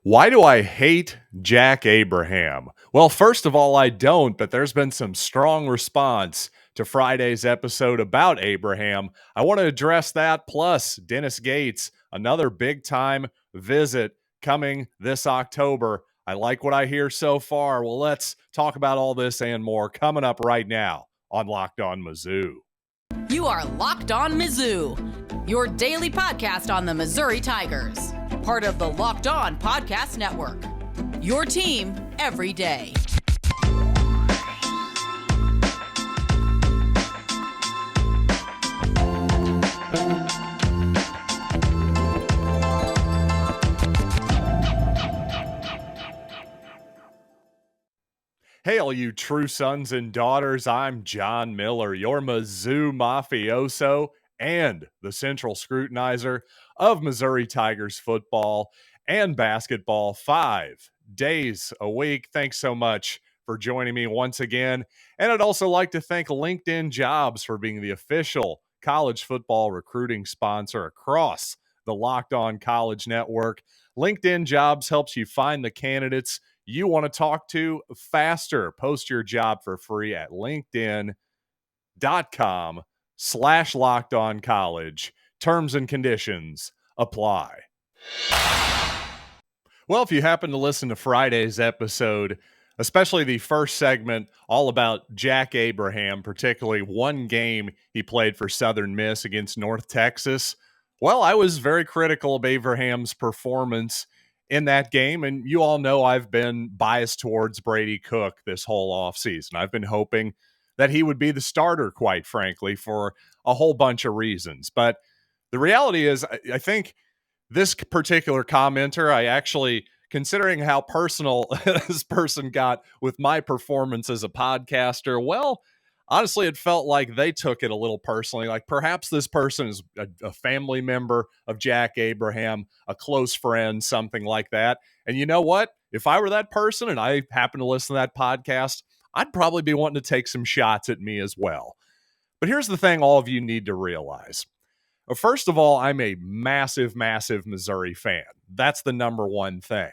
Why do I hate Jack Abraham? Well, first of all, I don't, but there's been some strong response to Friday's episode about Abraham. I want to address that, plus Dennis Gates, another big time visit coming this October. I like what I hear so far. Well, let's talk about all this and more coming up right now on Locked On Mizzou. You are Locked On Mizzou, your daily podcast on the Missouri Tigers. Part of the Locked On Podcast Network. Your team every day. Hey, all you true sons and daughters, I'm John Miller, your Mizzou mafioso and the central scrutinizer of Missouri Tigers football and basketball 5 days a week. Thanks so much for joining me once again. And I'd also like to thank LinkedIn Jobs for being the official college football recruiting sponsor across the Locked On College Network. LinkedIn Jobs helps you find the candidates you want to talk to faster. Post your job for free at linkedin.com/lockedoncollege. Terms and conditions apply. Well, if you happen to listen to Friday's episode, especially the first segment all about Jack Abraham, particularly one game he played for Southern Miss against North Texas, well, I was very critical of Abraham's performance in that game. And you all know I've been biased towards Brady Cook this whole offseason. I've been hoping that he would be the starter, quite frankly, for a whole bunch of reasons. But the reality is, I think this particular commenter, I actually, considering how personal this person got with my performance as a podcaster, well, honestly, it felt like they took it a little personally. Like perhaps this person is a family member of Jack Abraham, a close friend, something like that. And you know what? If I were that person and I happen to listen to that podcast, I'd probably be wanting to take some shots at me as well. But here's the thing all of you need to realize. First of all, I'm a massive, massive Missouri fan. That's the number one thing.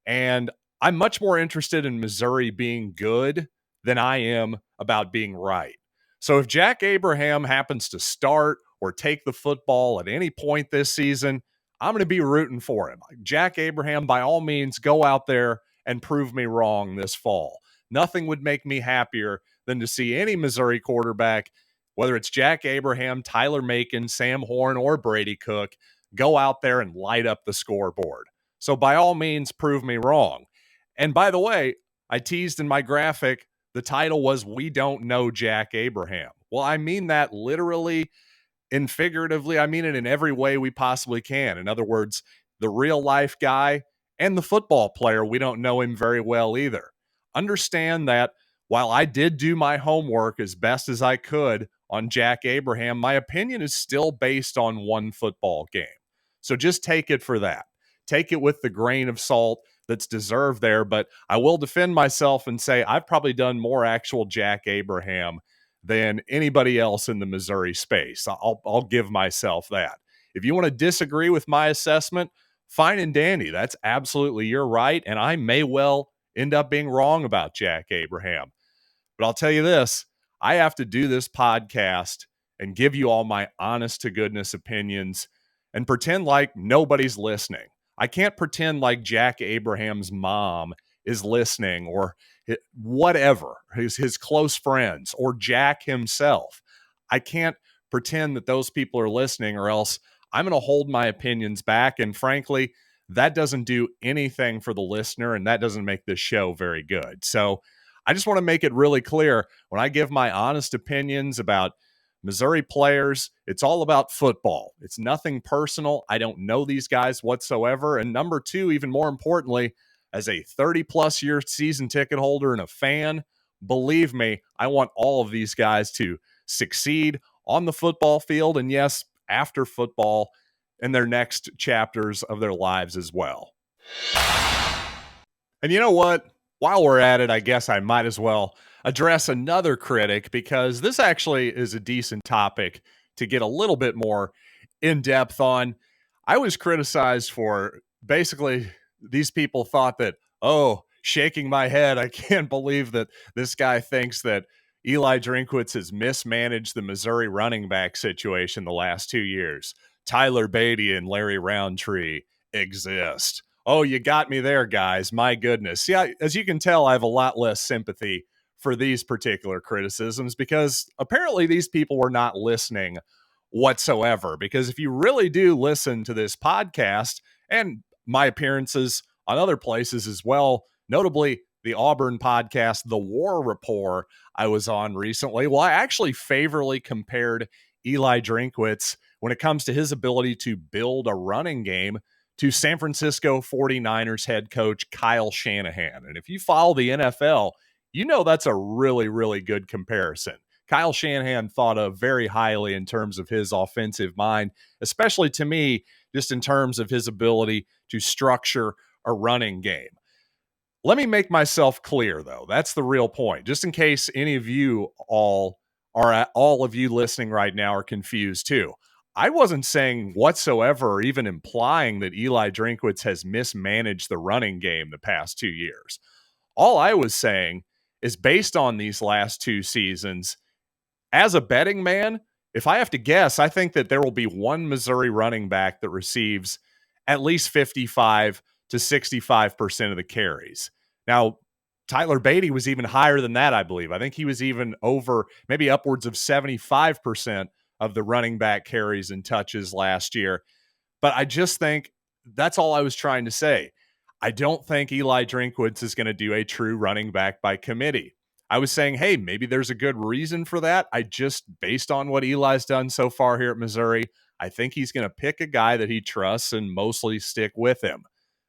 And I'm much more interested in Missouri being good than I am about being right. So if Jack Abraham happens to start or take the football at any point this season, I'm going to be rooting for him. Jack Abraham, by all means, go out there and prove me wrong this fall. Nothing would make me happier than to see any Missouri quarterback, whether it's Jack Abraham, Tyler Macon, Sam Horn, or Brady Cook, go out there and light up the scoreboard. So by all means, prove me wrong. And by the way, I teased in my graphic, the title was We Don't Know Jack Abraham. Well, I mean that literally and figuratively. I mean it in every way we possibly can. In other words, the real life guy and the football player, we don't know him very well either. Understand that while I did do my homework as best as I could on Jack Abraham, my opinion is still based on one football game. So just take it for that. Take it with the grain of salt that's deserved there, but I will defend myself and say I've probably done more actual Jack Abraham than anybody else in the Missouri space. I'll give myself that. If you want to disagree with my assessment, fine and dandy. That's absolutely your right, and I may well end up being wrong about Jack Abraham. But I'll tell you this, I have to do this podcast and give you all my honest to goodness opinions and pretend like nobody's listening. I can't pretend like Jack Abraham's mom is listening or whatever, his close friends or Jack himself. I can't pretend that those people are listening, or else I'm going to hold my opinions back. And frankly, that doesn't do anything for the listener, and that doesn't make this show very good. So I just want to make it really clear when I give my honest opinions about Missouri players, it's all about football. It's nothing personal. I don't know these guys whatsoever. And number two, even more importantly, as a 30-plus year season ticket holder and a fan, believe me, I want all of these guys to succeed on the football field and, yes, after football in their next chapters of their lives as well. And you know what? While we're at it, I guess I might as well address another critic, because this actually is a decent topic to get a little bit more in depth on. I was criticized for basically these people thought that, oh, shaking my head, I can't believe that this guy thinks that Eli Drinkwitz has mismanaged the Missouri running back situation the last 2 years. Tyler Beatty and Larry Roundtree exist. Oh, you got me there, guys. My goodness. Yeah, as you can tell, I have a lot less sympathy for these particular criticisms because apparently these people were not listening whatsoever. Because if you really do listen to this podcast and my appearances on other places as well, notably the Auburn podcast, The War Rapport, I was on recently. Well, I actually favorably compared Eli Drinkwitz when it comes to his ability to build a running game to San Francisco 49ers head coach Kyle Shanahan. And if you follow the NFL, you know that's a really, really good comparison. Kyle Shanahan thought of very highly in terms of his offensive mind, especially to me, just in terms of his ability to structure a running game. Let me make myself clear, though. That's the real point. Just in case any of you all of you listening right now are confused too. I wasn't saying whatsoever or even implying that Eli Drinkwitz has mismanaged the running game the past 2 years. All I was saying is based on these last 2 seasons, as a betting man, if I have to guess, I think that there will be one Missouri running back that receives at least 55 to 65% of the carries. Now, Tyler Beatty was even higher than that, I believe. I think he was even over maybe upwards of 75% of the running back carries and touches last year. But I just think that's all I was trying to say. I don't think Eli Drinkwitz is going to do a true running back by committee. I was saying, hey, maybe there's a good reason for that. I just, based on what Eli's done so far here at Missouri, I think he's going to pick a guy that he trusts and mostly stick with him.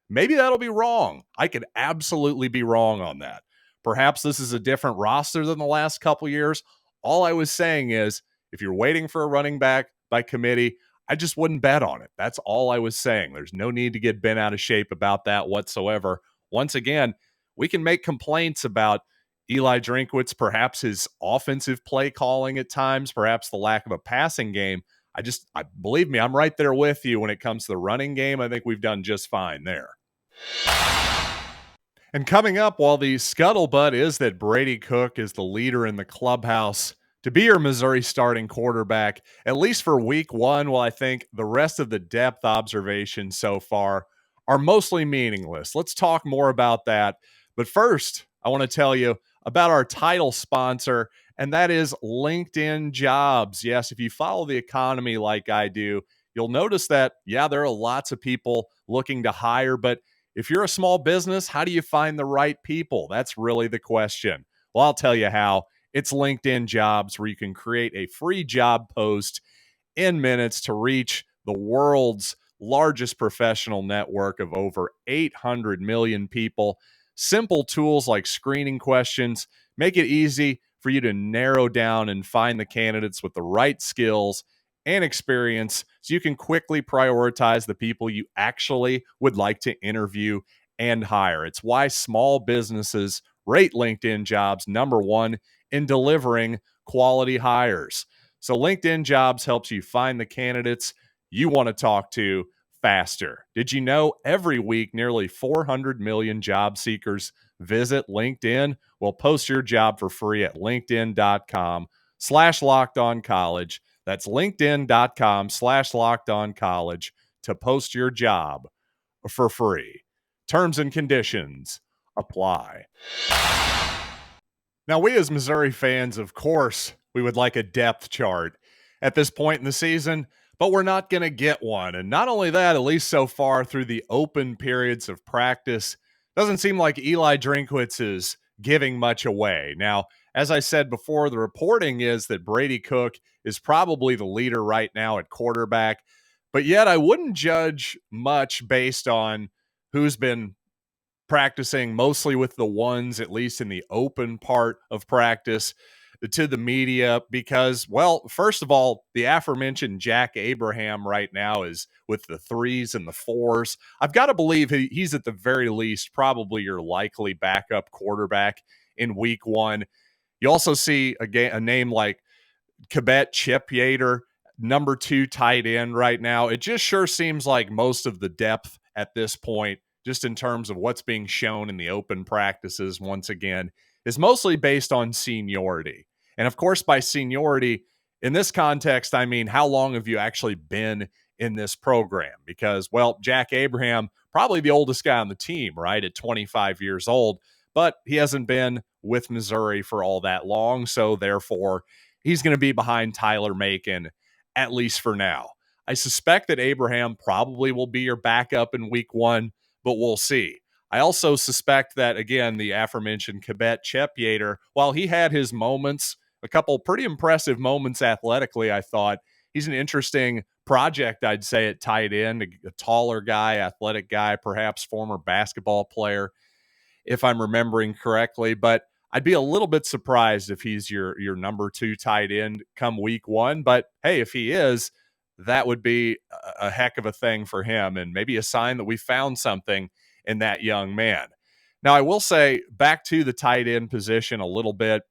Maybe that'll be wrong. I could absolutely be wrong on that. Perhaps this is a different roster than the last couple years. All I was saying is, if you're waiting for a running back by committee, I just wouldn't bet on it. That's all I was saying. There's no need to get bent out of shape about that whatsoever. Once again, we can make complaints about Eli Drinkwitz, perhaps his offensive play calling at times, perhaps the lack of a passing game. I believe me, I'm right there with you when it comes to the running game. I think we've done just fine there. And coming up, while the scuttlebutt is that Brady Cook is the leader in the clubhouse to be your Missouri starting quarterback, at least for week one, well, I think the rest of the depth observations so far are mostly meaningless. Let's talk more about that. But first, I want to tell you about our title sponsor, and that is LinkedIn Jobs. Yes, if you follow the economy like I do, you'll notice that, yeah, there are lots of people looking to hire, but if you're a small business, how do you find the right people? That's really the question. Well, I'll tell you how. It's LinkedIn Jobs, where you can create a free job post in minutes to reach the world's largest professional network of over 800 million people. Simple tools like screening questions make it easy for you to narrow down and find the candidates with the right skills and experience so you can quickly prioritize the people you actually would like to interview and hire. It's why small businesses rate LinkedIn Jobs number one in delivering quality hires. So LinkedIn Jobs helps you find the candidates you want to talk to faster. Did you know every week nearly 400 million job seekers visit LinkedIn? Well, post your job for free at linkedin.com/lockedoncollege. That's linkedin.com/lockedoncollege to post your job for free. Terms and conditions apply. Now, we as Missouri fans, of course, we would like a depth chart at this point in the season, but we're not going to get one. And not only that, at least so far through the open periods of practice, doesn't seem like Eli Drinkwitz is giving much away. Now, as I said before, the reporting is that Brady Cook is probably the leader right now at quarterback, but yet I wouldn't judge much based on who's been practicing mostly with the ones, at least in the open part of practice, to the media, because, well, first of all, the aforementioned Jack Abraham right now is with the 3s and the 4s. I've got to believe he's at the very least probably your likely backup quarterback in week one. You also see a name like Kibet Chip Yater, number 2 tight end right now. It just sure seems like most of the depth at this point just in terms of what's being shown in the open practices, once again, is mostly based on seniority. And of course, by seniority, in this context, I mean, how long have you actually been in this program? Because, well, Jack Abraham, probably the oldest guy on the team, right, at 25 years old, but he hasn't been with Missouri for all that long. So therefore, he's going to be behind Tyler Macon, at least for now. I suspect that Abraham probably will be your backup in week one, but we'll see. I also suspect that, again, the aforementioned Kibet Chepyater, while he had his moments, a couple pretty impressive moments athletically, I thought, he's an interesting project, I'd say, at tight end, a taller guy, athletic guy, perhaps former basketball player, if I'm remembering correctly. But I'd be a little bit surprised if he's your number 2 tight end come week one. But hey, if he is, that would be a heck of a thing for him, and maybe a sign that we found something in that young man. Now, I will say, back to the tight end position a little bit.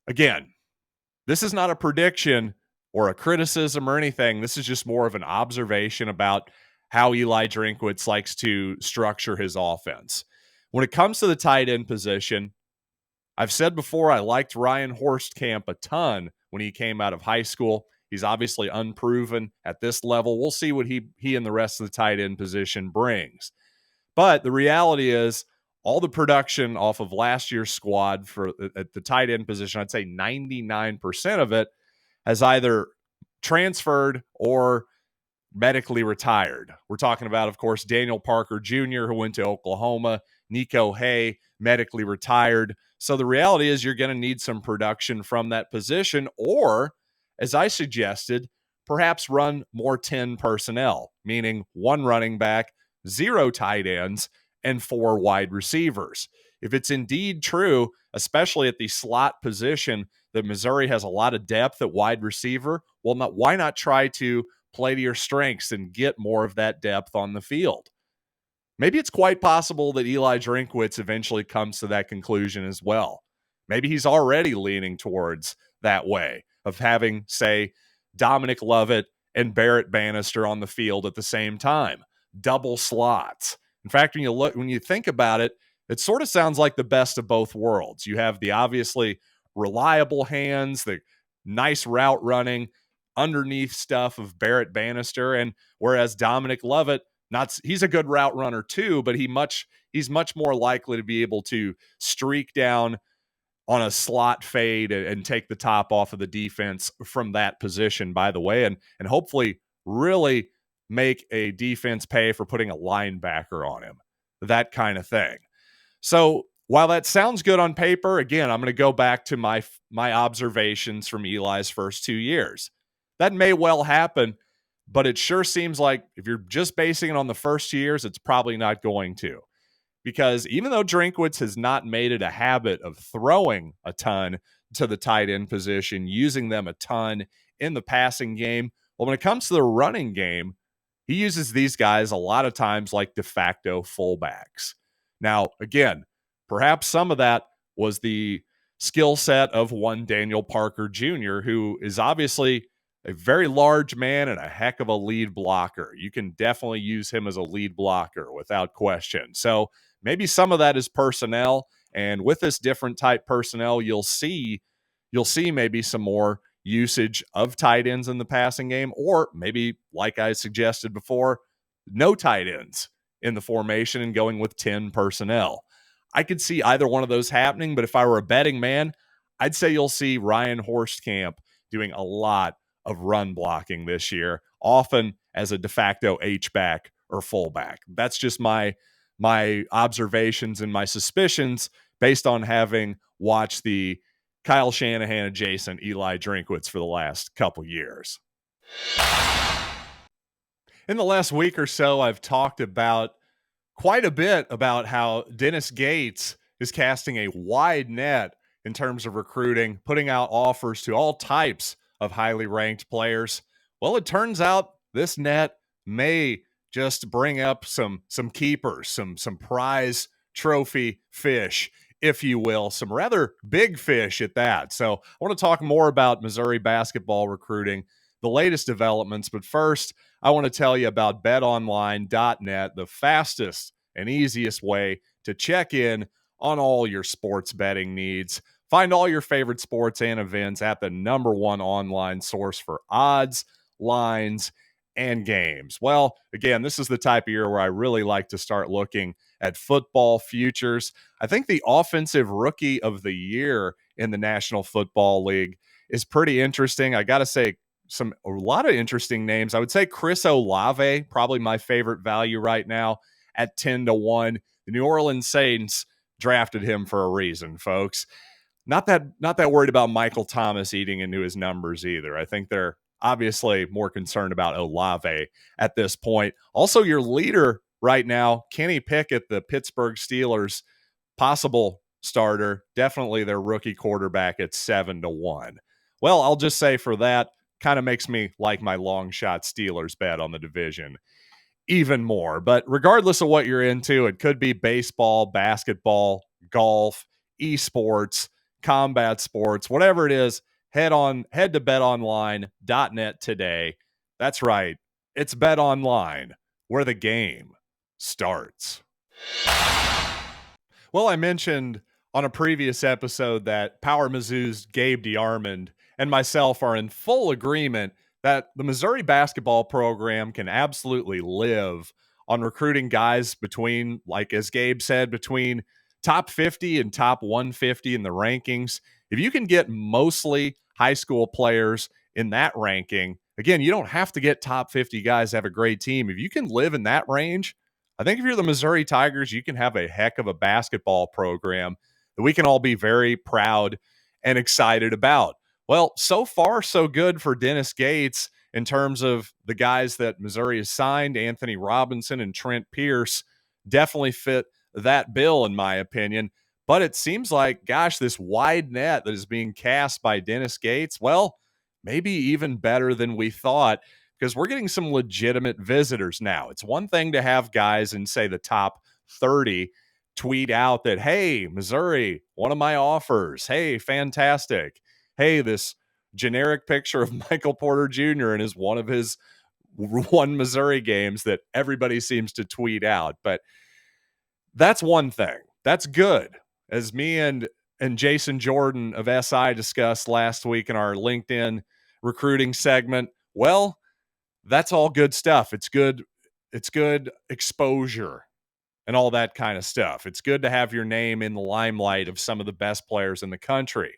Again, this is not a prediction or a criticism or anything. This is just more of an observation about how Eli Drinkwitz likes to structure his offense. When it comes to the tight end position, I've said before, I liked Ryan Horstkamp a ton when he came out of high school. He's obviously unproven at this level. We'll see what he and the rest of the tight end position brings. But the reality is, all the production off of last year's squad for at the tight end position, I'd say 99% of it has either transferred or medically retired. We're talking about, of course, Daniel Parker Jr., who went to Oklahoma, Nico Hay, medically retired. So the reality is you're going to need some production from that position, or, as I suggested, perhaps run more 10 personnel, meaning 1 running back, 0 tight ends, and 4 wide receivers. If it's indeed true, especially at the slot position, that Missouri has a lot of depth at wide receiver, well, why not try to play to your strengths and get more of that depth on the field? Maybe it's quite possible that Eli Drinkwitz eventually comes to that conclusion as well. Maybe he's already leaning towards that way of having, say, Dominic Lovett and Barrett Bannister on the field at the same time, double slots. In fact, when you think about it, it sort of sounds like the best of both worlds. You have the obviously reliable hands, the nice route running, underneath stuff of Barrett Bannister, and whereas Dominic Lovett, he's a good route runner too, but he's much more likely to be able to streak down on a slot fade and take the top off of the defense from that position, by the way, and hopefully really make a defense pay for putting a linebacker on him, that kind of thing. So while that sounds good on paper, again, I'm going to go back to my observations from Eli's first 2 years. That may well happen, but it sure seems like if you're just basing it on the first 2 years, it's probably not going to. Because even though Drinkwitz has not made it a habit of throwing a ton to the tight end position, using them a ton in the passing game, well, when it comes to the running game, he uses these guys a lot of times like de facto fullbacks. Now, again, perhaps some of that was the skill set of one Daniel Parker Jr., who is obviously a very large man and a heck of a lead blocker. You can definitely use him as a lead blocker without question. So maybe some of that is personnel, and with this different type personnel, you'll see maybe some more usage of tight ends in the passing game, or maybe, like I suggested before, no tight ends in the formation and going with 10 personnel. I could see either one of those happening, but if I were a betting man, I'd say you'll see Ryan Horstkamp doing a lot of run blocking this year, often as a de facto H-back or fullback. That's just my observations and my suspicions based on having watched the Kyle Shanahan adjacent Eli Drinkwitz for the last couple years. In the last week or so, I've talked about quite a bit about how Dennis Gates is casting a wide net in terms of recruiting, putting out offers to all types of highly ranked players. Well, it turns out this net may just bring up some keepers, some prize trophy fish, if you will, some rather big fish at that. So I want to talk more about Missouri basketball recruiting, the latest developments. But first, I want to tell you about betonline.net, the fastest and easiest way to check in on all your sports betting needs. Find all your favorite sports and events at the #1 online source for odds, lines, and games. Well, again, this is the type of year where I really like to start looking at football futures. I think the offensive rookie of the year in the National Football League is pretty interesting. I got to say, a lot of interesting names. I would say Chris Olave, probably my favorite value right now at 10-1. The New Orleans Saints drafted him for a reason, folks. Not that worried about Michael Thomas eating into his numbers either. I think they're obviously more concerned about Olave at this point. Also, your leader right now, Kenny Pickett, the Pittsburgh Steelers, possible starter, definitely their rookie quarterback at 7-1. Well, I'll just say for that, kind of makes me like my long shot Steelers bet on the division even more. But regardless of what you're into, it could be baseball, basketball, golf, esports, combat sports, whatever it is, head to betonline.net today. That's right. It's BetOnline, where the game starts. Well, I mentioned on a previous episode that Power Mizzou's Gabe DeArmond and myself are in full agreement that the Missouri basketball program can absolutely live on recruiting guys between, like as Gabe said, between top 50 and top 150 in the rankings. If you can get mostly high school players in that ranking, again, you don't have to get top 50 guys to have a great team. If you can live in that range, I think if you're the Missouri Tigers, you can have a heck of a basketball program that we can all be very proud and excited about. Well, so far, so good for Dennis Gates in terms of the guys that Missouri has signed. Anthony Robinson and Trent Pierce definitely fit that bill, in my opinion. But it seems like, gosh, this wide net that is being cast by Dennis Gates, well, maybe even better than we thought, because we're getting some legitimate visitors now. It's one thing to have guys in, say, the top 30 tweet out that, hey, Missouri, one of my offers. Hey, fantastic. Hey, this generic picture of Michael Porter Jr. and is one of his one Missouri games that everybody seems to tweet out. But that's one thing. That's good. As me and Jason Jordan of SI discussed last week in our LinkedIn recruiting segment, well, that's all good stuff. It's good exposure and all that kind of stuff. It's good to have your name in the limelight of some of the best players in the country.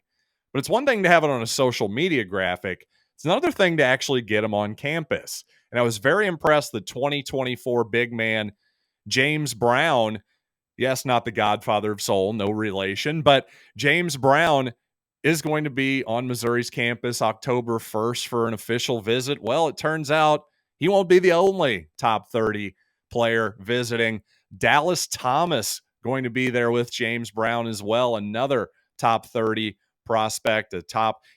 But it's one thing to have it on a social media graphic. It's another thing to actually get them on campus. And I was very impressed that 2024 big man James Brown, yes, not the godfather of soul, no relation, but James Brown is going to be on Missouri's campus October 1st for an official visit. Well, it turns out he won't be the only top 30 player visiting. Dallas Thomas going to be there with James Brown as well, another top 30 prospect.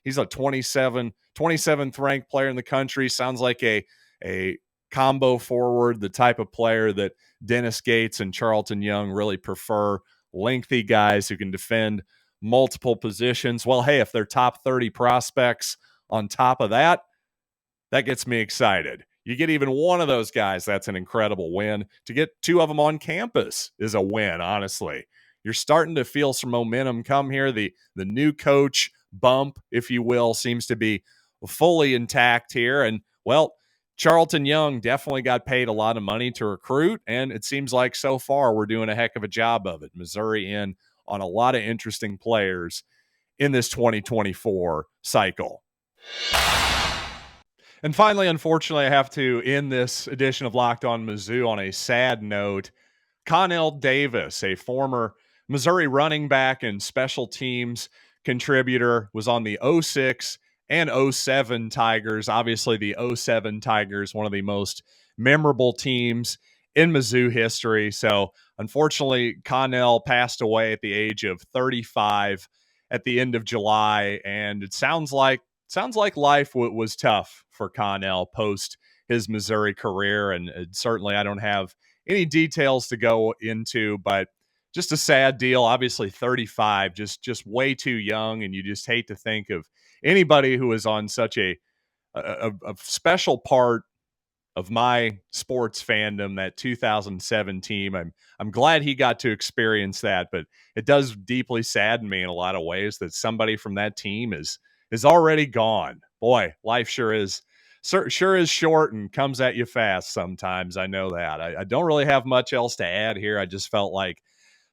He's a 27th ranked player in the country. Sounds like a combo forward, the type of player that Dennis Gates and Charlton Young really prefer. Lengthy guys who can defend multiple positions. Well, hey, if they're top 30 prospects on top of that, that gets me excited. You get even one of those guys, that's an incredible win. To get two of them on campus is a win, honestly. You're starting to feel some momentum come here. The new coach bump, if you will, seems to be fully intact here. And, well, Charlton Young definitely got paid a lot of money to recruit, and it seems like so far we're doing a heck of a job of it. Missouri in on a lot of interesting players in this 2024 cycle. And finally, unfortunately, I have to end this edition of Locked On Mizzou on a sad note. Connell Davis, a former Missouri running back and special teams contributor, was on the 06 and 07 Tigers. Obviously, the 07 Tigers, one of the most memorable teams in Mizzou history. So, unfortunately, Connell passed away at the age of 35 at the end of July, and it sounds like life was tough for Connell post his Missouri career, and certainly I don't have any details to go into, but just a sad deal. Obviously 35, just way too young, and you just hate to think of anybody who is on such a special part of my sports fandom, that 2007 team. I'm glad he got to experience that, but it does deeply sadden me in a lot of ways that somebody from that team is already gone. Boy, life sure is short and comes at you fast sometimes. I know that. I don't really have much else to add here. I just felt like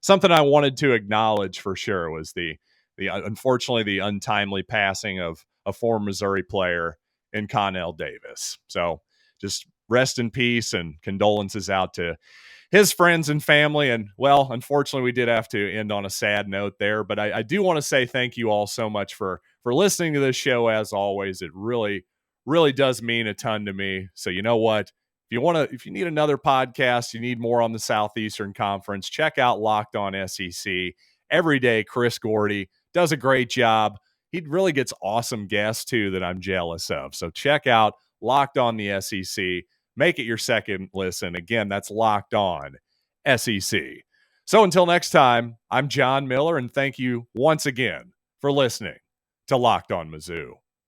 something I wanted to acknowledge for sure was the unfortunately the untimely passing of a former Missouri player in Connell Davis. So just rest in peace and condolences out to his friends and family. And, well, unfortunately, we did have to end on a sad note there. But I do want to say thank you all so much for listening to this show. As always, it really, really does mean a ton to me. So you know what? If you need another podcast, you need more on the Southeastern Conference, check out Locked On SEC. Every day, Chris Gordy does a great job. He really gets awesome guests, too, that I'm jealous of. So check out Locked On the SEC. Make it your second listen. Again, that's Locked On SEC. So until next time, I'm John Miller, and thank you once again for listening to Locked On Mizzou.